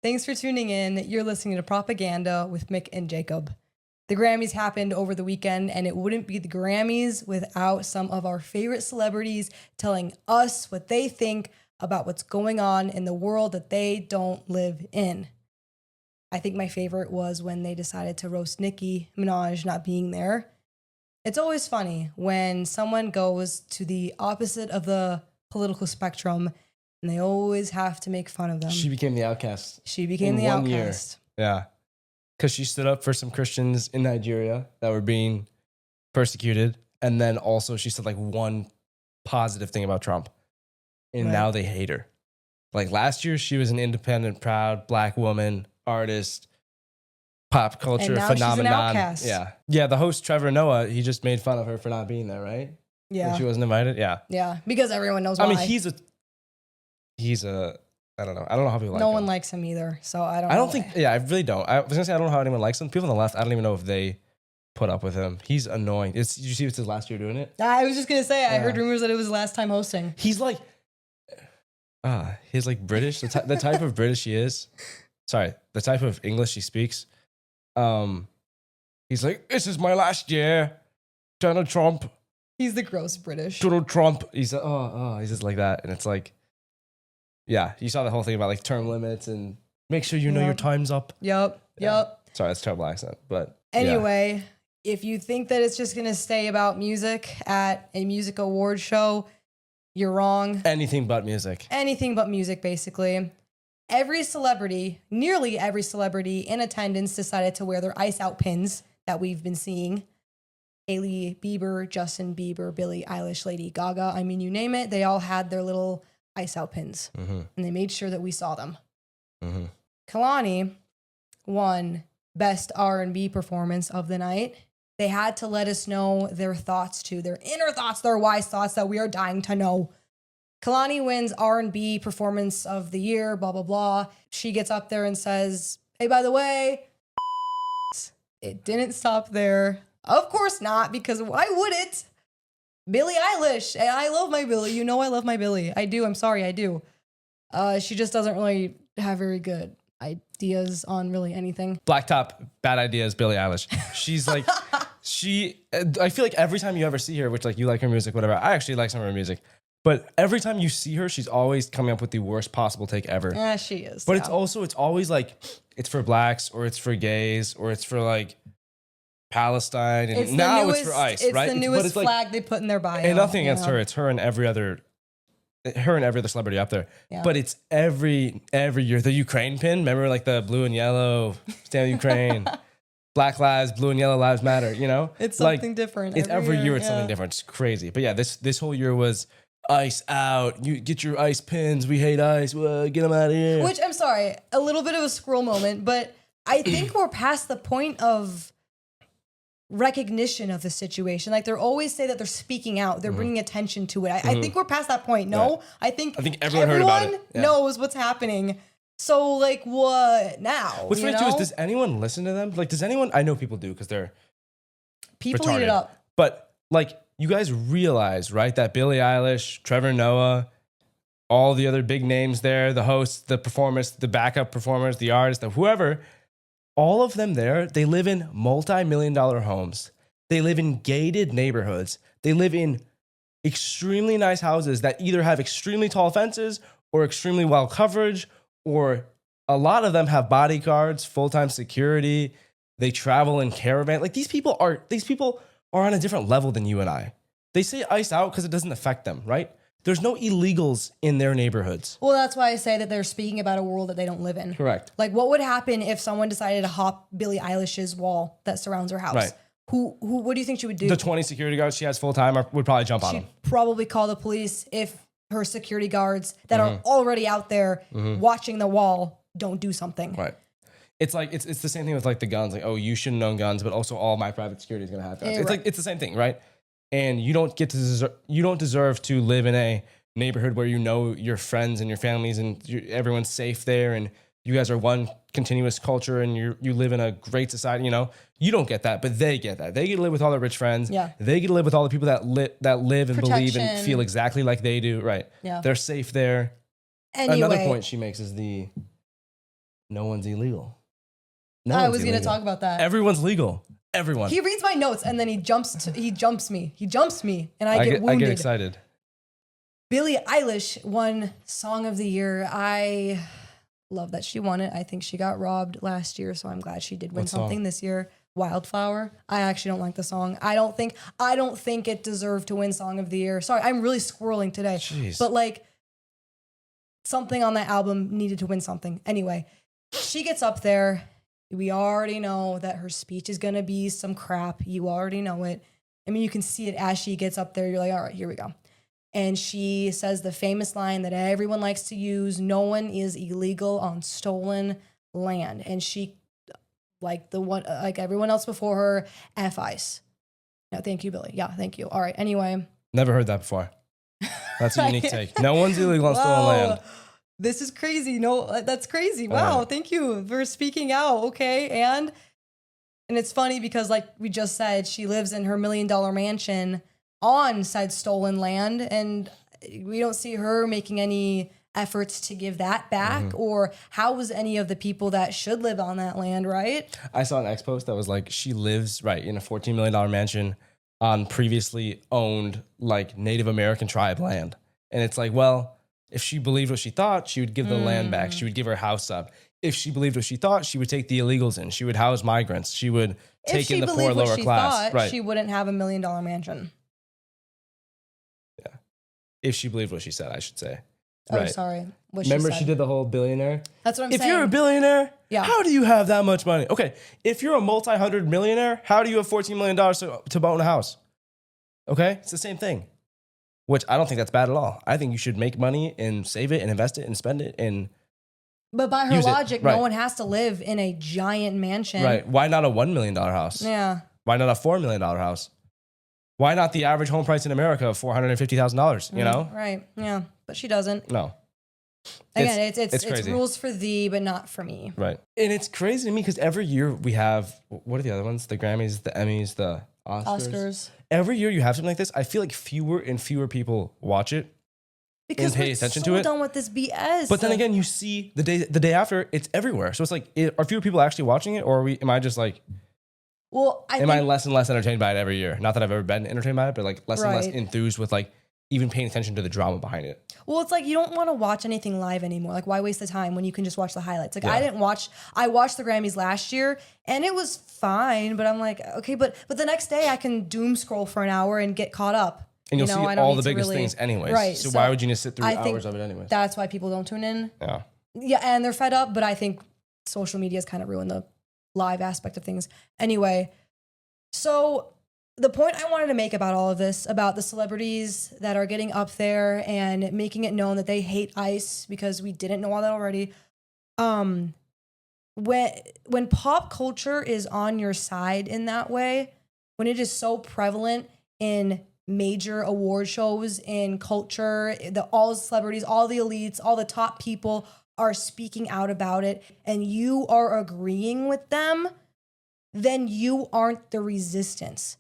Thanks for tuning in. You're listening to Propaganda with Mick and Jacob. The Grammys happened over the weekend, and it wouldn't be the Grammys without some of our favorite celebrities telling us what they think about what's going on in the world that they don't live in. I think my favorite was when they decided to roast Nicki Minaj not being there. It's always funny when someone goes to the opposite of the political spectrum, and they always have to make fun of them. She became the outcast. She became the outcast. Yeah. Because she stood up for some Christians in Nigeria that were being persecuted. And then also she said like one positive thing about Trump. And now they hate her. Like last year, she was an independent, proud black woman, artist, pop culture now phenomenon. she's an outcast. Yeah. Yeah. The host, Trevor Noah, he just made fun of her for not being there, right? Yeah. When she wasn't invited. Yeah. Yeah. Because everyone knows why. I mean, he's a, I don't know. I don't know how people like him. No one likes him either. So I don't think, I really don't. I was going to say, I don't know how anyone likes him. People on the left, I don't even know if they put up with him. He's annoying. Did you see it's his last year doing it? I was just going to say, I heard rumors that it was his last time hosting. He's like, he's like British, the type of British he is. Sorry, the type of English he speaks. He's like, this is my last year. Donald Trump. He's the gross British. Donald Trump. He's he's just like that. And it's like, yeah, you saw the whole thing about like term limits and make sure you know your time's up. Yep. Sorry, that's a terrible accent, but anyway, if you think that it's just gonna stay about music at a music award show, you're wrong. Anything but music. Anything but music, basically. Nearly every celebrity in attendance decided to wear their Ice Out pins that we've been seeing. Hailey Bieber, Justin Bieber, Billie Eilish, Lady Gaga. I mean, you name it. They all had their little Ice Out pins. Mm-hmm. And they made sure that we saw them. Mm-hmm. Kehlani won Best R&B Performance of the night. They had to let us know their thoughts too, their inner thoughts, their wise thoughts that we are dying to know. Kehlani wins R&B Performance of the Year, blah, blah, blah. She gets up there and says, hey, by the way, it didn't stop there. Of course not, because why would it? Billie Eilish. I love my Billie. You know I love my Billie. I do. I'm sorry, I do. She just doesn't really have very good ideas on really anything. Blacktop, bad ideas, Billie Eilish. She's like, I feel like every time you ever see her, which like you like her music, whatever, I actually like some of her music. But every time you see her, she's always coming up with the worst possible take ever. Yeah, she is. But it's always like, it's for blacks or it's for gays or it's for like Palestine. And now it's for ICE, right? It's the newest flag they put in their bio. And nothing against her. It's her and every other celebrity up there. Yeah. But it's every year. The Ukraine pin, remember like the blue and yellow, stand with Ukraine. Black lives, blue and yellow lives matter, you know? It's something different. It's every year it's something different. It's crazy. But yeah, this whole year was ICE out. You get your ICE pins. We hate ICE. Get them out of here. Which, I'm sorry, a little bit of a squirrel moment, but I think we're past the point of recognition of the situation. Like, they're always say that they're speaking out. They're bringing attention to it. I think we're past that point. No? Right. I think everyone heard about it. Yeah. knows what's happening. So, like, what now? What's funny, too, is does anyone listen to them? Like, does anyone... I know people do, because they're people retarded. Eat it up. But, like... You guys realize, right, that Billie Eilish, Trevor Noah, all the other big names there, the hosts, the performers, the backup performers, the artists, whoever, all of them there, they live in multi-million-dollar homes. They live in gated neighborhoods. They live in extremely nice houses that either have extremely tall fences or extremely well coverage, or a lot of them have bodyguards, full-time security. They travel in caravan. Like, these people are on a different level than you and I. They say ICE out because it doesn't affect them, right? There's no illegals in their neighborhoods. Well, that's why I say that they're speaking about a world that they don't live in. Correct. Like, what would happen if someone decided to hop Billie Eilish's wall that surrounds her house? Right. What do you think she would do? The 20 security guards she has full time would probably jump on them. She'd probably call the police if her security guards that are already out there watching the wall don't do something. Right. It's like it's the same thing with like the guns. Like, oh, you shouldn't own guns, but also all my private security is gonna have guns. It's like it's the same thing, right? And you don't deserve to live in a neighborhood where you know your friends and your families and everyone's safe there, and you guys are one continuous culture, and you live in a great society. You know, you don't get that, but they get that. They get to live with all their rich friends. Yeah. They get to live with all the people that live and believe and feel exactly like they do. Right. Yeah. They're safe there. Anyway. Another point she makes is no one's illegal. I one's was going to illegal. talk about that. Everyone's legal. Everyone. He reads my notes and then he jumps me, and I get I wounded. get excited. Billie Eilish won Song of the Year. I love that she won it. I think she got robbed last year, so I'm glad she did win What song? something this year. Wildflower. I actually don't like the song. I don't think it deserved to win Song of the Year. Sorry, I'm really squirreling today. Jeez. But like something on that album needed to win something. Anyway, she gets up there. We already know that her speech is going to be some crap. You already know it. I mean, you can see it as she gets up there. You're like, all right, here we go. And she says the famous line that everyone likes to use, no one is illegal on stolen land. And she, like everyone else before her, F ICE. No, thank you, Billie. Yeah, thank you. All right, anyway. Never heard that before. That's a unique take. No one's illegal on stolen land. This is crazy. No, that's crazy. All Wow, right. thank you for speaking out. Okay, and it's funny because like we just said, she lives in her $1 million mansion on said stolen land, and we don't see her making any efforts to give that back or house any of the people that should live on that land, right? I saw an X post that was like, she lives in a $14 million mansion on previously owned like Native American tribe land. And it's like, well, if she believed what she thought, she would give the land back. She would give her house up. If she believed what she thought, she would take the illegals in. She would house migrants. She would take in the poor, lower class. Right. She wouldn't have $1 million mansion. If she believed what she said, I should say. Oh, Right. sorry. What Remember, she she said. did the whole billionaire. That's what I'm If saying. you're a billionaire, Yeah. how do you have that much money? Okay, if you're a multi-hundred millionaire, how do you have $14 million to own a house? Okay, it's the same thing. Which I don't think that's bad at all. I think you should make money and save it and invest it and spend it and But by her use it. logic, Right. no one has to live in a giant mansion. right. Why not a $1 million house? Yeah. Why not a $4 million house? Why not the average home price in America of $450,000? You know? Right. Yeah. But she doesn't. No. Again, it's crazy. rules for thee, but not for me. Right. And it's crazy to me because every year we have, what are the other ones? The Grammys, the Emmys, the Oscars. Every year you have something like this. I feel like fewer and fewer people watch it. Because pay we're attention so to it. done with this BS. But then again, you see the day after, it's everywhere. So it's like, are fewer people actually watching it, or am I just like, well, I am I less and less entertained by it every year? Not that I've ever been entertained by it, but like less and less Right. enthused with like even paying attention to the drama behind it. Well, it's like you don't want to watch anything live anymore. Like, why waste the time when you can just watch the highlights? Like, Yeah. I watched the Grammys last year and it was fine, but I'm like, okay, but the next day I can doom scroll for an hour and get caught up. And you'll You know, I see don't all need the to biggest really- things anyways. Right. So why would you just sit through I think hours of it anyways? That's why people don't tune in. Yeah. Yeah, and they're fed up, but I think social media has kind of ruined the live aspect of things. Anyway, so the point I wanted to make about all of this, about the celebrities that are getting up there and making it known that they hate ICE because we didn't know all that already. When pop culture is on your side in that way, when it is so prevalent in major award shows, in culture, all the celebrities, all the elites, all the top people are speaking out about it, and you are agreeing with them, then you aren't the resistance.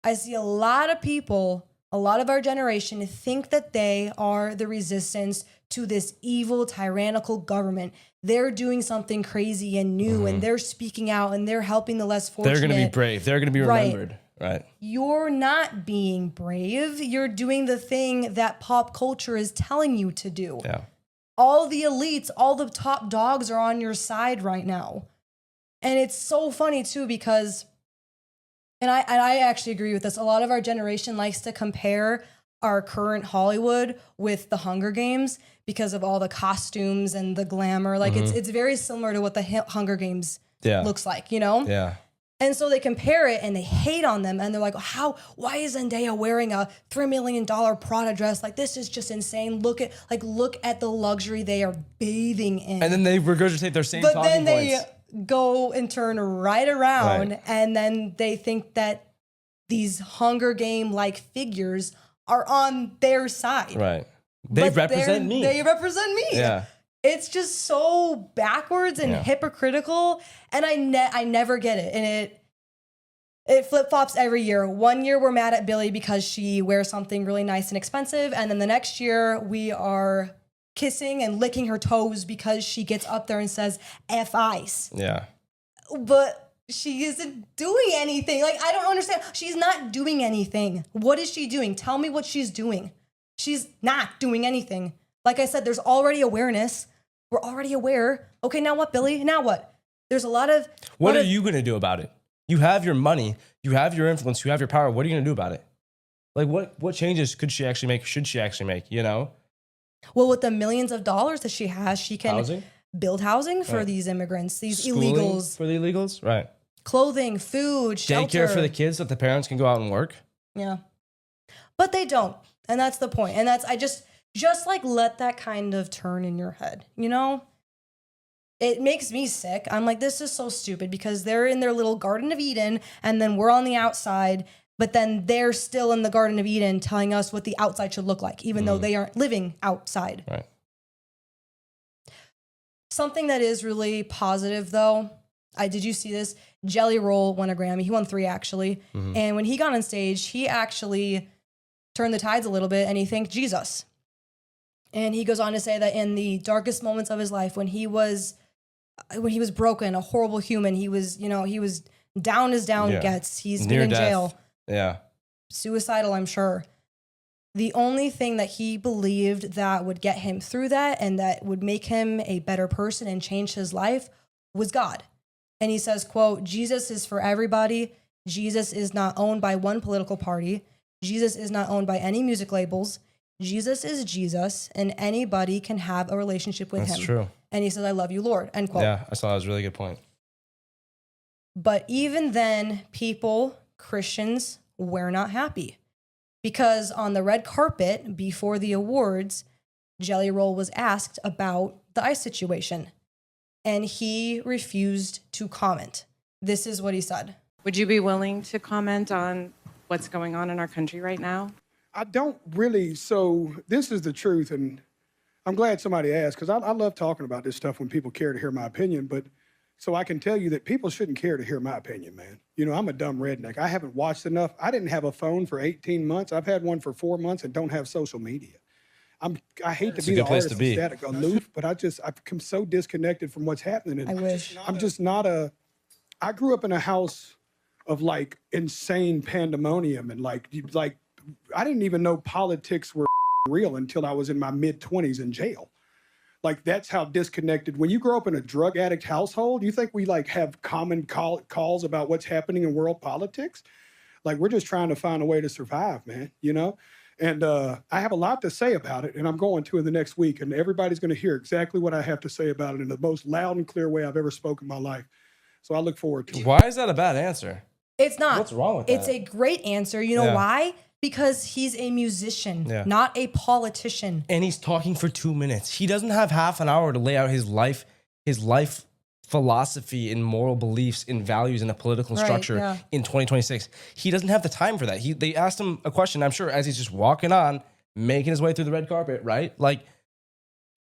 I see a lot of people, a lot of our generation think that they are the resistance to this evil, tyrannical government. They're doing something crazy and new, and they're speaking out, and they're helping the less fortunate. They're going to be brave. They're going to be Right. remembered. Right. You're not being brave. You're doing the thing that pop culture is telling you to do. Yeah. All the elites, all the top dogs are on your side right now. And it's so funny too, because, and I actually agree with this, a lot of our generation likes to compare our current Hollywood with the Hunger Games because of all the costumes and the glamour. Like it's very similar to what the Hunger Games Yeah. looks like, you know? Yeah. And so they compare it and they hate on them. And they're like, why is Zendaya wearing a $3 million Prada dress? Like, this is just insane. Look at the luxury they are bathing in. And then they regurgitate their same But talking then they points. go and turn right around, Right. and then they think that these Hunger Game-like figures are on their side. Right. They But represent me. They represent me. Yeah. It's just so backwards and Yeah. hypocritical, and I never get it. And it flip-flops every year. One year we're mad at Billie because she wears something really nice and expensive, and then the next year we are kissing and licking her toes because she gets up there and says F ICE. Yeah. But she isn't doing anything. Like, I don't understand. She's not doing anything. What is she doing? Tell me what she's doing. She's not doing anything. Like I said, there's already awareness. We're already aware. Okay, now what, Billy? Now what? There's a lot of... What are you going to do about it? You have your money. You have your influence. You have your power. What are you going to do about it? Like, what changes could she actually make? Should she actually make, you know? Well, with the millions of dollars that she has, she can Housing? build housing for Right. these immigrants, these Schooling illegals. for the illegals? Right. Clothing, food, shelter. Daycare for the kids so that the parents can go out and work? Yeah. But they don't. And that's the point. And I just like let that kind of turn in your head, you know? It makes me sick. I'm like, this is so stupid because they're in their little Garden of Eden and then we're on the outside, but then they're still in the Garden of Eden telling us what the outside should look like, even though they aren't living outside. Right. Something that is really positive though, did you see this? Jelly Roll won a Grammy. He won 3 actually. And when he got on stage, he actually turned the tides a little bit and he thanked Jesus. And he goes on to say that in the darkest moments of his life, when he was broken, a horrible human, he was down as down gets. He's Near been in death. jail, Yeah. suicidal, I'm sure. The only thing that he believed that would get him through that and that would make him a better person and change his life was God. And he says, quote, Jesus is for everybody. Jesus is not owned by one political party. Jesus is not owned by any music labels. Jesus is Jesus, and anybody can have a relationship with him. That's true. And he says, I love you, Lord, end quote. Yeah, I saw that was a really good point. But even then, people, Christians, were not happy. Because on the red carpet before the awards, Jelly Roll was asked about the ICE situation. And he refused to comment. This is what he said. Would you be willing to comment on what's going on in our country right now? I don't really. So this is the truth, and I'm glad somebody asked because I love talking about this stuff when people care to hear my opinion. But so I can tell you that people shouldn't care to hear my opinion, man. You know, I'm a dumb redneck. I haven't watched enough. I didn't have a phone for 18 months. I've had one for 4 months and don't have social media. I hate to It's be a the good place artist to be. static aloof, but I've become so disconnected from what's happening. And I wish. I'm just not I grew up in a house of like insane pandemonium and like I didn't even know politics were real until I was in my mid-20s in jail. Like that's how disconnected. When you grow up in a drug addict household, you think we like have common calls about what's happening in world politics? Like we're just trying to find a way to survive, man, you know? And I have a lot to say about it, and I'm going to in the next week, and everybody's going to hear exactly what I have to say about it in the most loud and clear way I've ever spoken in my life. So I look forward to it. Why is that a bad answer? It's not. What's wrong with It's that? a great answer. You know Yeah. why? Because he's a musician, Yeah. not a politician. And he's talking for 2 minutes. He doesn't have half an hour to lay out his life philosophy and moral beliefs and values in a political Right, structure yeah. in 2026. He doesn't have the time for that. They asked him a question, I'm sure, as he's just walking on, making his way through the red carpet, right? Like,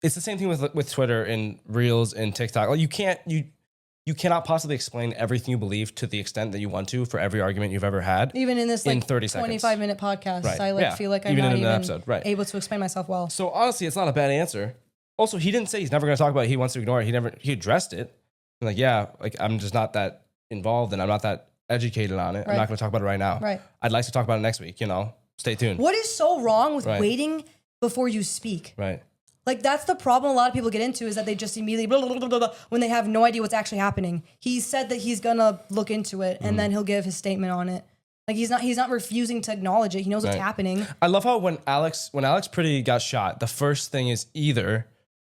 it's the same thing with Twitter and Reels and TikTok. Like, you cannot possibly explain everything you believe to the extent that you want to for every argument you've ever had. Even in this In like 30 seconds. 25-minute podcast, Right. I Yeah. feel like I'm Even not in an even episode. Right. able to explain myself well. So honestly, it's not a bad answer. Also, he didn't say he's never going to talk about it. He wants to ignore it. He addressed it. And like, yeah, like I'm just not that involved and I'm not that educated on it. I'm Right. not going to talk about it right now. Right. I'd like to talk about it next week, you know. Stay tuned. What is so wrong with Right. waiting before you speak? Right. Like that's the problem a lot of people get into is that they just immediately blah, blah, blah, blah, blah, when they have no idea what's actually happening. He said that he's gonna look into it and then he'll give his statement on it. Like he's not refusing to acknowledge it. He knows what's Right. happening. I love how when Alex Pretty got shot, the first thing is either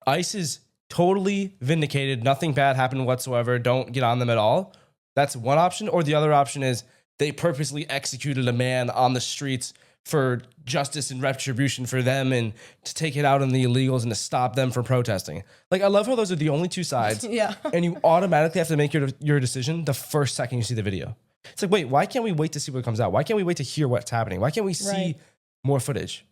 ICE is totally vindicated, nothing bad happened whatsoever, don't get on them at all. That's one option. Or the other option is they purposely executed a man on the streets for justice and retribution for them and to take it out on the illegals and to stop them from protesting. Like, I love how those are the only two sides. Yeah. And you automatically have to make your decision the first second you see the video. It's like, wait, why can't we wait to see what comes out? Why can't we wait to hear what's happening? Why can't we see Right. more footage?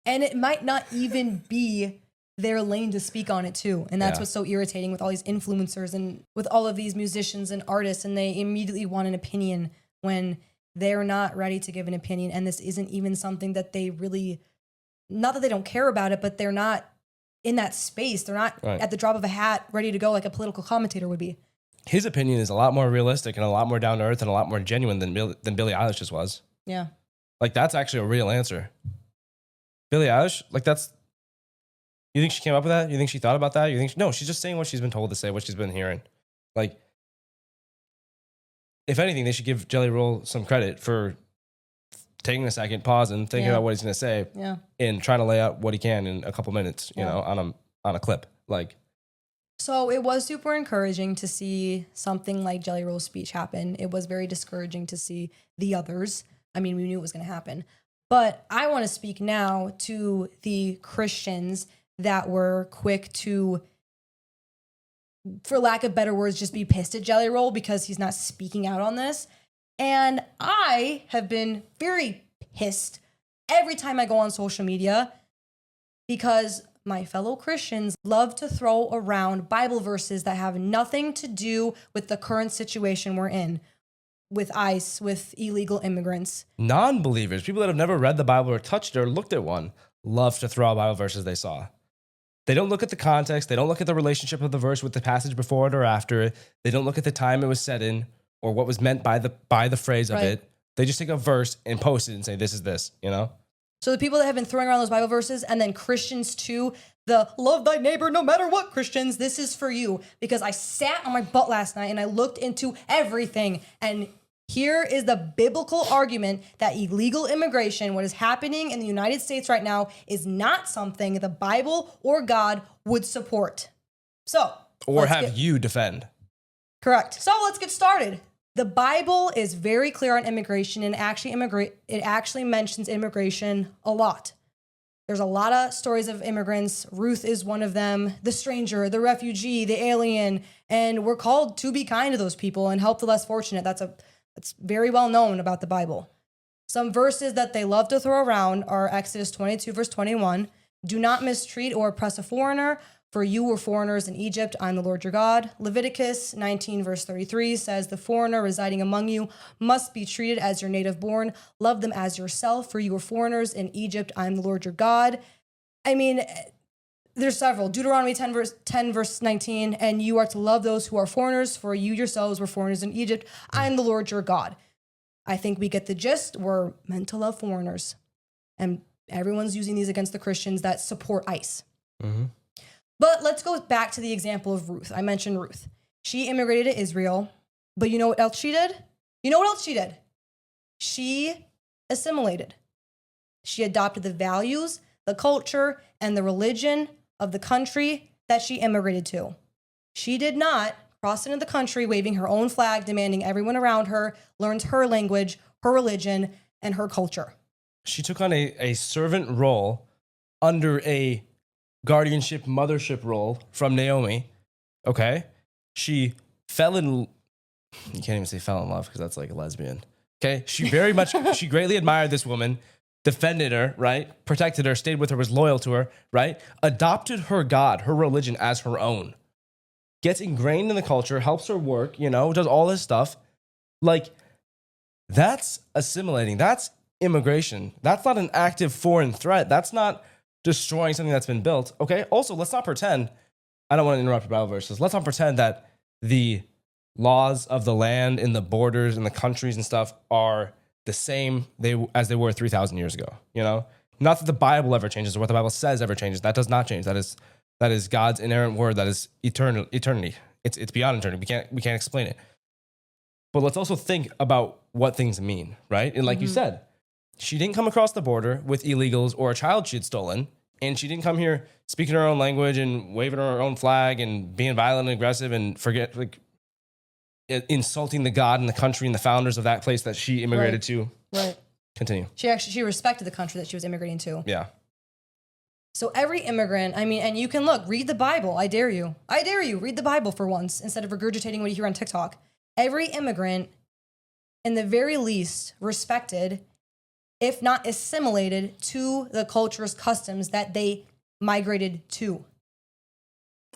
And it might not even be their lane to speak on it too. And that's Yeah. what's so irritating with all these influencers and with all of these musicians and artists, and they immediately want an opinion when they're not ready to give an opinion. And this isn't even something that they really, not that they don't care about it, but they're not in that space. They're not Right. at the drop of a hat ready to go like a political commentator would be. His opinion is a lot more realistic and a lot more down to earth and a lot more genuine than Billie Eilish's was. Yeah. Like, that's actually a real answer. Billie Eilish, like, that's. You think she came up with that? You think she thought about that? You think no? She's just saying what she's been told to say, what she's been hearing. Like, if anything, they should give Jelly Roll some credit for taking a second, pause, and thinking Yeah. about what he's going to say, Yeah. and trying to lay out what he can in a couple minutes. You Yeah. know, on a clip. Like, So it was super encouraging to see something like Jelly Roll's speech happen. It was very discouraging to see the others. I mean, we knew it was going to happen. But I want to speak now to the Christians that were quick to, for lack of better words, just be pissed at Jelly Roll because he's not speaking out on this. And I have been very pissed every time I go on social media because my fellow Christians love to throw around Bible verses that have nothing to do with the current situation we're in with ICE, with illegal immigrants. non-believers, people that have never read the Bible or touched it or looked at one, love to throw out Bible verses they saw. They don't look at the context. They don't look at the relationship of the verse with the passage before it or after it. They don't look at the time it was said in or what was meant by the phrase of Right. it. They just take a verse and post it and say, this is this, you know? So the people that have been throwing around those Bible verses, and then Christians too, the love thy neighbor no matter what, Christians, this is for you. Because I sat on my butt last night and I looked into everything. And here is the biblical argument that illegal immigration, what is happening in the United States right now, is not something the Bible or God would support. So, Or let's have get- you defend. Correct. So let's get started. The Bible is very clear on immigration and it actually mentions immigration a lot. There's a lot of stories of immigrants. Ruth is one of them, the stranger, the refugee, the alien, and we're called to be kind to those people and help the less fortunate. That's very well known about the Bible. Some verses that they love to throw around are Exodus 22 verse 21. Do not mistreat or oppress a foreigner, for you were foreigners in Egypt. I'm the Lord your God. Leviticus 19 verse 33 says, the foreigner residing among you must be treated as your native born. Love them as yourself, for you were foreigners in Egypt. I'm the Lord your God. I mean, there's several. Deuteronomy 10 verse 19, and you are to love those who are foreigners, for you yourselves were foreigners in Egypt. I'm the Lord your God. I think we get the gist. We're meant to love foreigners. And everyone's using these against the Christians that support ICE. Mm-hmm. But let's go back to the example of Ruth. I mentioned Ruth. She immigrated to Israel, but you know what else she did? She assimilated. She adopted the values, the culture, and the religion of the country that she immigrated to. She did not cross into the country waving her own flag, demanding everyone around her learns her language, her religion, and her culture. She took on a servant role under a guardianship, mothership role from Naomi. Okay. She fell in, you can't even say fell in love because that's like a lesbian. Okay. She very much, she greatly admired this woman, defended her, right? Protected her, stayed with her, was loyal to her, right? Adopted her God, her religion as her own. Gets ingrained in the culture, helps her work, you know, does all this stuff. Like, that's assimilating. That's immigration. That's not an active foreign threat. That's not destroying something that's been built. Okay. Also, let's not pretend, I don't want to interrupt your Bible verses. Let's not pretend that the laws of the land and the borders and the countries and stuff are the same as they were 3,000 years ago. You know, not that the Bible ever changes or what the Bible says ever changes. That does not change. That is God's inerrant word. That is eternity. It's beyond eternity. We can't explain it. But let's also think about what things mean, right? And like you said, she didn't come across the border with illegals or a child she had stolen. And she didn't come here speaking her own language and waving her own flag and being violent and aggressive and insulting the God and the country and the founders of that place that she immigrated to. Right. Continue. She respected the country that she was immigrating to. Yeah. So every immigrant, I mean, and you can read the Bible. I dare you, read the Bible for once instead of regurgitating what you hear on TikTok. Every immigrant, in the very least, respected, if not assimilated, to the culture's customs that they migrated to.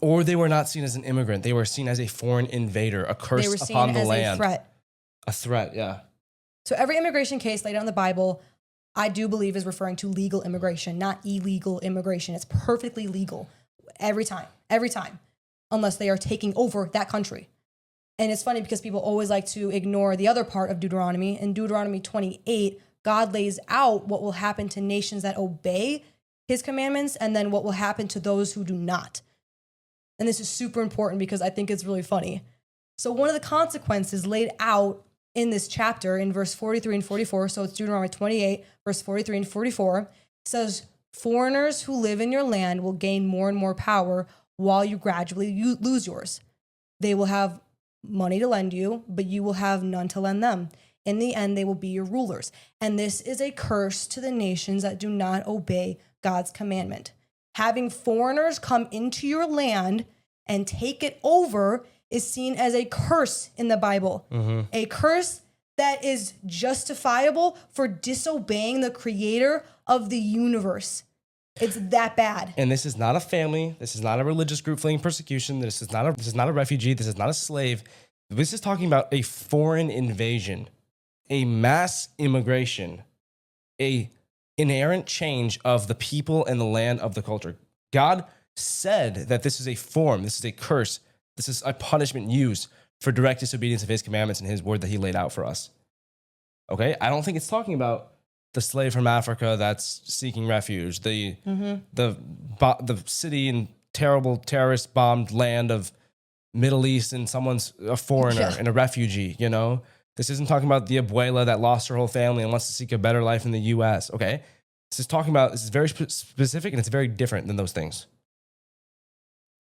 Or they were not seen as an immigrant. They were seen as a foreign invader, a curse They were seen upon the as land. a threat. A threat, yeah. So every immigration case laid out in the Bible, I do believe is referring to legal immigration, not illegal immigration. It's perfectly legal. every time, unless they are taking over that country. And it's funny because people always like to ignore the other part of Deuteronomy. In Deuteronomy 28, God lays out what will happen to nations that obey his commandments and then what will happen to those who do not. And this is super important because I think it's really funny. So one of the consequences laid out in this chapter in verse 43 and 44, so it's Deuteronomy 28, verse 43 and 44, says, foreigners who live in your land will gain more and more power while you gradually lose yours. They will have money to lend you, but you will have none to lend them. In the end, they will be your rulers. And this is a curse to the nations that do not obey God's commandment. Having foreigners come into your land and take it over is seen as a curse in the Bible. A curse that is justifiable for disobeying the creator of the universe. It's that bad. And this is not a family. This is not a religious group fleeing persecution. This is not a refugee. This is not a slave. This is talking about a foreign invasion, a mass immigration, a inherent change of the people and the land of the culture. God said that this is a form, this is a curse, this is a punishment used for direct disobedience of his commandments and his word that he laid out for us. Okay? I don't think it's talking about the slave from Africa that's seeking refuge, the city in terrible terrorist bombed land of Middle East and someone's a foreigner and a refugee, you know? This isn't talking about the abuela that lost her whole family and wants to seek a better life in the US, okay? This is very specific and it's very different than those things.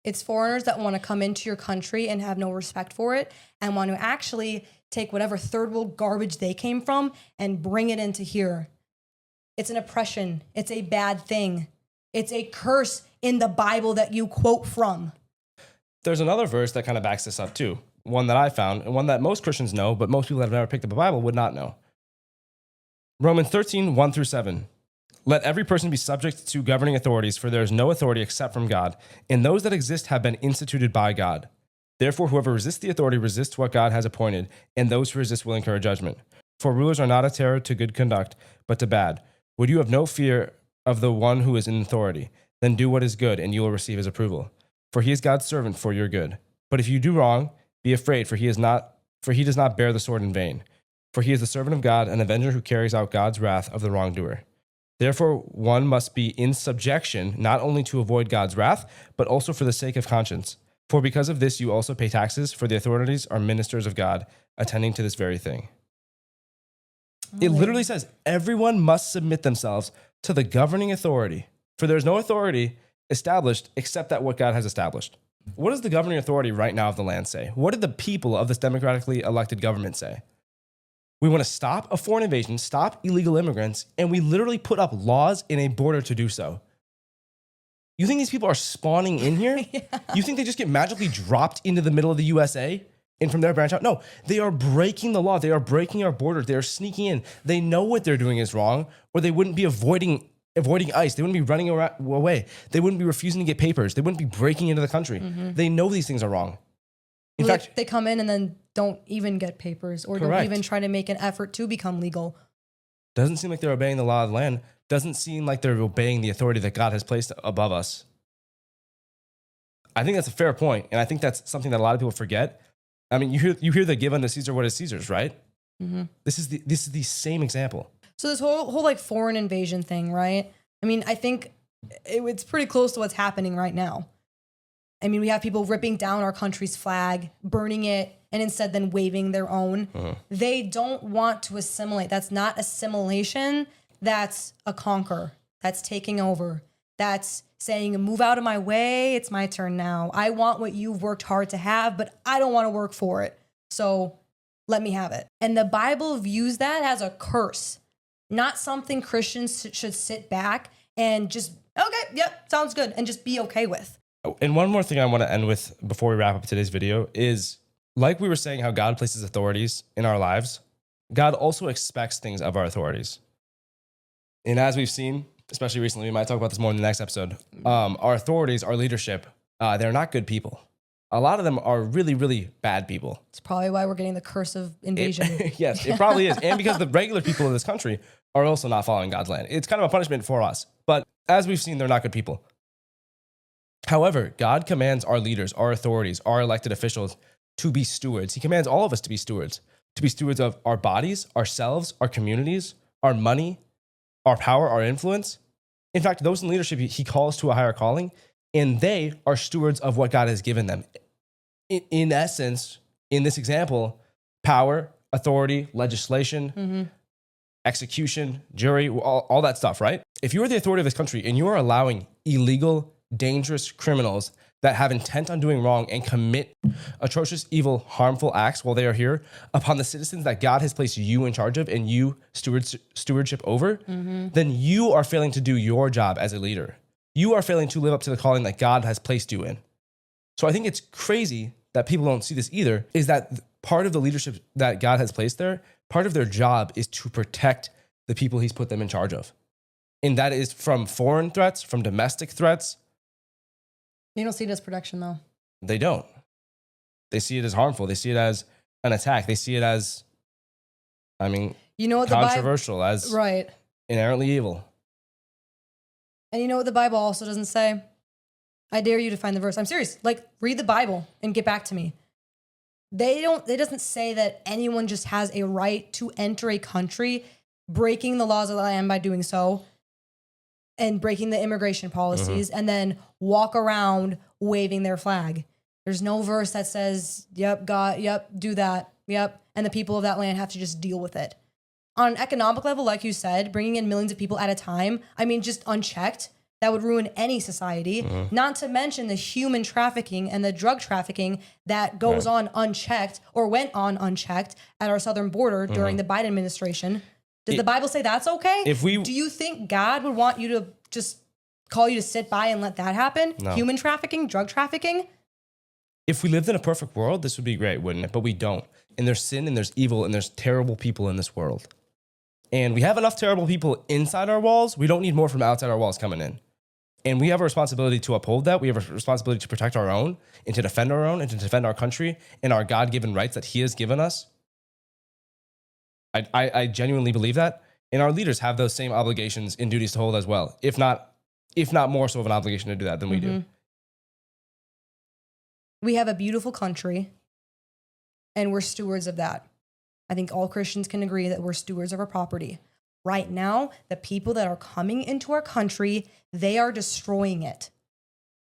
It's foreigners that want to come into your country and have no respect for it and want to actually take whatever third world garbage they came from and bring it into here. It's an oppression. It's a bad thing. It's a curse in the Bible that you quote from. There's another verse that kind of backs this up too. One that I found and one that most Christians know, but most people that have never picked up a Bible would not know. Romans 13, 1-7. Let every person be subject to governing authorities, for there is no authority except from God, and those that exist have been instituted by God. Therefore, whoever resists the authority resists what God has appointed, and those who resist will incur judgment. For rulers are not a terror to good conduct, but to bad. Would you have no fear of the one who is in authority? Then do what is good, and you will receive his approval. For he is God's servant for your good. But if you do wrong, be afraid, for he does not bear the sword in vain. For he is the servant of God, an avenger who carries out God's wrath of the wrongdoer. Therefore, one must be in subjection, not only to avoid God's wrath, but also for the sake of conscience. For because of this, you also pay taxes, for the authorities are ministers of God, attending to this very thing. It literally says everyone must submit themselves to the governing authority, for there's no authority established except that what God has established. What does the governing authority right now of the land say? What did the people of this democratically elected government say? We want to stop a foreign invasion, stop illegal immigrants, and we literally put up laws in a border to do so. You think these people are spawning in here? Yeah. You think they just get magically dropped into the middle of the USA and from there branch out? No, they are breaking the law. They are breaking our borders. They are sneaking in. They know what they're doing is wrong, or they wouldn't be avoiding ICE. They wouldn't be running away. They wouldn't be refusing to get papers. They wouldn't be breaking into the country. They know these things are wrong. In fact, they come in and then don't even get papers or Correct. don't even try to make an effort to become legal. doesn't seem like they're obeying the law of the land. Doesn't seem like they're obeying the authority that God has placed above us. I think that's a fair point, and I think that's something that a lot of people forget. I mean, you hear the give unto Caesar what is Caesar's, right? This is the same example. So this whole like foreign invasion thing, right? I mean, I think it's pretty close to what's happening right now. I mean, we have people ripping down our country's flag, burning it, and instead then waving their own. They don't want to assimilate. That's not assimilation. That's a conquer. That's taking over. That's saying, move out of my way. It's my turn now. I want what you've worked hard to have, but I don't want to work for it. So let me have it. And the Bible views that as a curse, not something Christians should sit back and just, okay, yep, sounds good, and just be okay with. Oh, and one more thing I want to end with before we wrap up today's video is, like we were saying, how God places authorities in our lives, God also expects things of our authorities. And as we've seen, especially recently, we might talk about this more in the next episode, our authorities, our leadership, they're not good people. A lot of them are really, really bad people. It's probably why we're getting the curse of invasion. Yes, it probably is. And because the regular people of this country are also not following God's land. It's kind of a punishment for us. But as we've seen, they're not good people. However, God commands our leaders, our authorities, our elected officials to be stewards. He commands all of us to be stewards of our bodies, ourselves, our communities, our money, our power, our influence. In fact, those in leadership, he calls to a higher calling, and they are stewards of what God has given them. In essence, in this example, power, authority, legislation, execution, jury, all that stuff, right? If you are the authority of this country and you are allowing illegal, dangerous criminals that have intent on doing wrong and commit atrocious, evil, harmful acts while they are here upon the citizens that God has placed you in charge of and you stewardship over, then you are failing to do your job as a leader. You are failing to live up to the calling that God has placed you in. So I think it's crazy that people don't see this either, is that part of the leadership that God has placed there, part of their job is to protect the people he's put them in charge of. And that is from foreign threats, from domestic threats. You don't see it as protection, though. They don't. They see it as harmful. They see it as an attack. They see it as, you know what controversial, as right. inherently evil. And you know what the Bible also doesn't say? I dare you to find the verse. I'm serious. Like, read the Bible and get back to me. It doesn't say that anyone just has a right to enter a country, breaking the laws of the land by doing so, and breaking the immigration policies, and then walk around waving their flag. There's no verse that says, yep, God, yep, do that, yep, and the people of that land have to just deal with it. On an economic level, like you said, bringing in millions of people at a time, just unchecked, that would ruin any society, not to mention the human trafficking and the drug trafficking that goes on unchecked or went on unchecked at our southern border during the Biden administration. Does the Bible say that's okay? Do you think God would want you to just call you to sit by and let that happen? No. Human trafficking, drug trafficking? If we lived in a perfect world, this would be great, wouldn't it? But we don't. And there's sin and there's evil and there's terrible people in this world. And we have enough terrible people inside our walls. We don't need more from outside our walls coming in. And we have a responsibility to uphold that. We have a responsibility to protect our own and to defend our own and to defend our country and our God-given rights that he has given us. I genuinely believe that. And our leaders have those same obligations and duties to hold as well, if not more so of an obligation to do that than we do. We have a beautiful country, and we're stewards of that. I think all Christians can agree that we're stewards of our property. Right now, the people that are coming into our country, they are destroying it.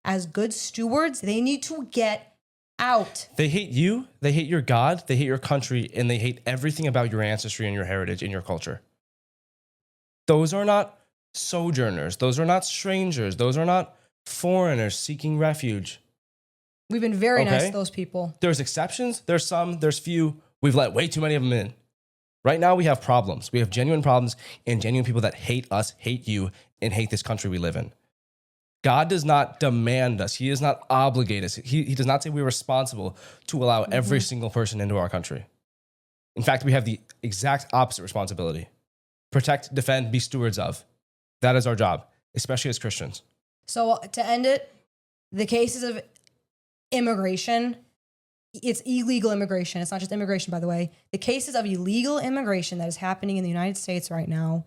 As good stewards, they need to get out. They hate you, they hate your God, they hate your country, and they hate everything about your ancestry and your heritage and your culture. Those are not sojourners. Those are not strangers. Those are not foreigners seeking refuge. We've been very nice to those people. There's exceptions. There's some. There's few. We've let way too many of them in. Right now, we have problems. We have genuine problems and genuine people that hate us, hate you, and hate this country we live in. God does not demand us. He does not obligate us. He does not say we're responsible to allow every single person into our country. In fact, we have the exact opposite responsibility. Protect, defend, be stewards of. That is our job, especially as Christians. So to end it, the cases of immigration, it's illegal immigration. It's not just immigration, by the way. The cases of illegal immigration that is happening in the United States right now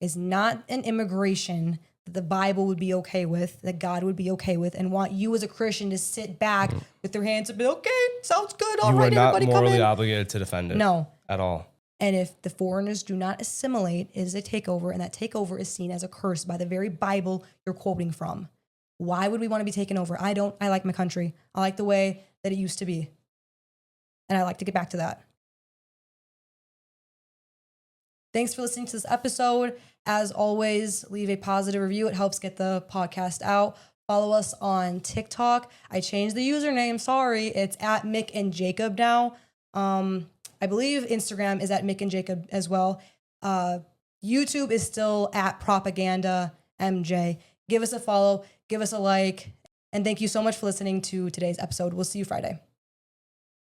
is not an immigration that the Bible would be okay with, that God would be okay with, and want you as a Christian to sit back with your hands and be, okay, sounds good. All right, everybody come in. You are not morally obligated to defend it. No. At all. And if the foreigners do not assimilate, it is a takeover, and that takeover is seen as a curse by the very Bible you're quoting from. Why would we want to be taken over? I don't. I like my country. I like the way that it used to be. And I like to get back to that. Thanks for listening to this episode. As always, leave a positive review. It helps get the podcast out. Follow us on TikTok. I changed the username. Sorry. It's at Mick and Jacob now. I believe Instagram is at Mick and Jacob as well. YouTube is still at Propaganda MJ. Give us a follow, give us a like, and thank you so much for listening to today's episode. We'll see you Friday.